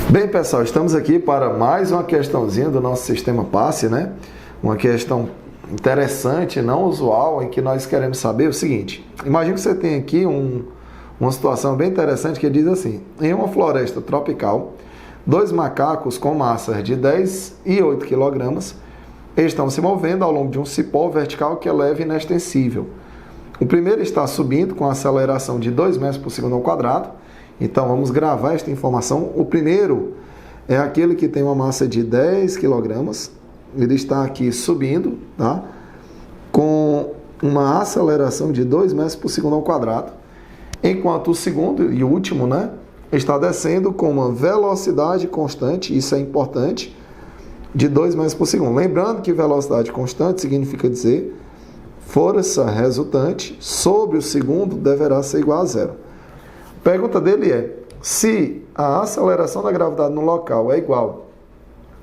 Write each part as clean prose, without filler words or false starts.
Bem, pessoal, estamos aqui para mais uma questãozinha do nosso sistema PASSE, né? Uma questão interessante, não usual, em que nós queremos saber o seguinte. Imagine que você tem aqui uma situação bem interessante que diz assim: em uma floresta tropical, dois macacos com massas de 10 e 8 kg estão se movendo ao longo de um cipó vertical que é leve e inextensível. O primeiro está subindo com aceleração de 2 metros por segundo ao quadrado. Então, vamos gravar esta informação. O primeiro é aquele que tem uma massa de 10 kg. Ele está aqui subindo, tá? Com uma aceleração de 2 metros por segundo ao quadrado. Enquanto o segundo e último, né, está descendo com uma velocidade constante, isso é importante, de 2 metros por segundo. Lembrando que velocidade constante significa dizer força resultante sobre o segundo deverá ser igual a zero. A pergunta dele é: se a aceleração da gravidade no local é igual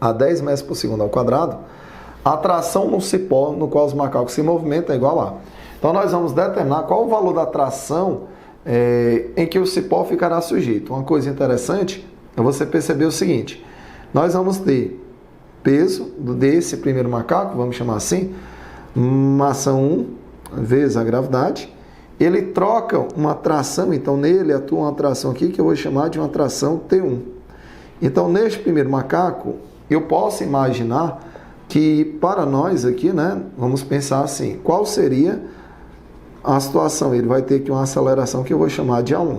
a 10 metros por segundo ao quadrado, a tração no cipó no qual os macacos se movimentam é igual a. Então, nós vamos determinar qual o valor da tração em que o cipó ficará sujeito. Uma coisa interessante é você perceber o seguinte: nós vamos ter peso desse primeiro macaco, vamos chamar assim, massa 1 vezes a gravidade. Ele troca uma tração, então nele atua uma tração aqui que eu vou chamar de uma tração T1. Então, neste primeiro macaco, eu posso imaginar que para nós aqui, né, vamos pensar assim: qual seria a situação? Ele vai ter aqui uma aceleração que eu vou chamar de A1.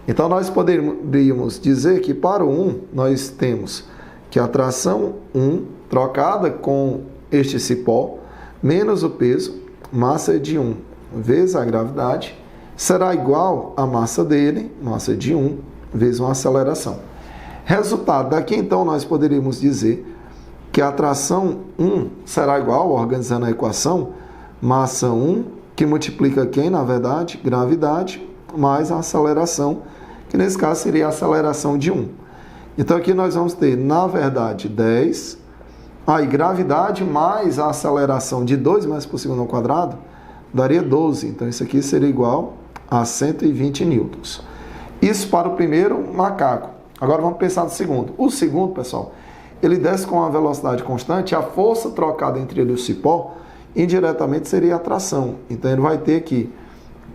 Então, nós poderíamos dizer que para o 1, nós temos que a tração 1 trocada com este cipó, menos o peso, massa de 1 vezes a gravidade, será igual à massa dele, massa de 1, vezes uma aceleração. Resultado daqui, então, nós poderíamos dizer que a tração 1 será igual, organizando a equação, massa 1, que multiplica quem, na verdade? Gravidade, mais a aceleração, que nesse caso seria a aceleração de 1. Então, aqui nós vamos ter, na verdade, 10, aí gravidade mais a aceleração de 2 metros por segundo ao quadrado, daria 12. Então, isso aqui seria igual a 120 newtons. Isso para o primeiro macaco. Agora, vamos pensar no segundo. O segundo, pessoal, ele desce com uma velocidade constante. A força trocada entre ele e o cipó, indiretamente, seria a tração. Então, ele vai ter aqui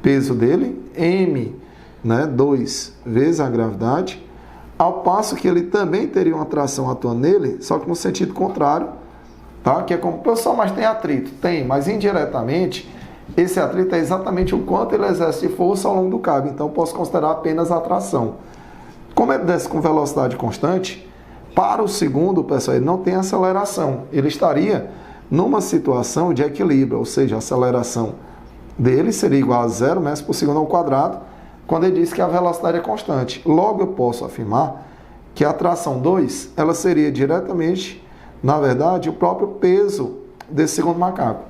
peso dele, M, né, 2 vezes a gravidade, ao passo que ele também teria uma tração atuando nele, só que no sentido contrário, tá? Que é como, pessoal, mas tem atrito? Tem, mas indiretamente, esse atrito é exatamente o quanto ele exerce de força ao longo do cabo. Então, eu posso considerar apenas a tração. Como ele desce com velocidade constante, para o segundo, pessoal, ele não tem aceleração. Ele estaria numa situação de equilíbrio, ou seja, a aceleração dele seria igual a 0 metros por segundo ao quadrado, quando ele diz que a velocidade é constante. Logo, eu posso afirmar que a tração 2, ela seria diretamente, na verdade, o próprio peso desse segundo macaco.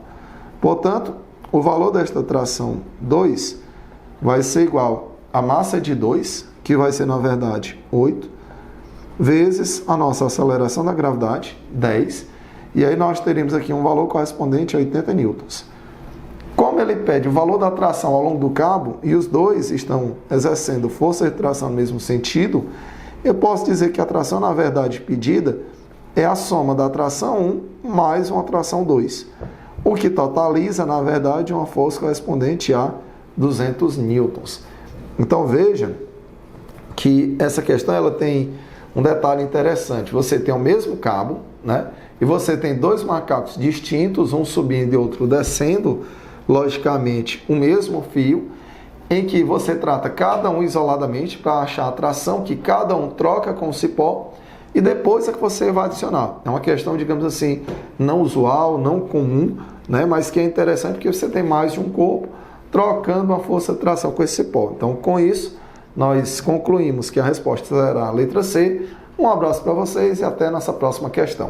Portanto, o valor desta tração 2 vai ser igual a massa de 2, que vai ser, na verdade, 8, vezes a nossa aceleração da gravidade, 10, e aí nós teríamos aqui um valor correspondente a 80 newtons. Como ele pede o valor da tração ao longo do cabo, e os dois estão exercendo força de tração no mesmo sentido, eu posso dizer que a tração, na verdade, pedida é a soma da tração 1 mais uma tração 2. O que totaliza, na verdade, uma força correspondente a 200 newtons. Então, veja que essa questão ela tem um detalhe interessante. Você tem o mesmo cabo, né? E você tem dois macacos distintos, um subindo e outro descendo, logicamente, o mesmo fio, em que você trata cada um isoladamente para achar a tração que cada um troca com o cipó, e depois é que você vai adicionar. É uma questão, digamos assim, não usual, não comum, né? Mas que é interessante porque você tem mais de um corpo trocando uma força de tração com esse cipó. Então, com isso, nós concluímos que a resposta será a letra C. Um abraço para vocês e até a nossa próxima questão.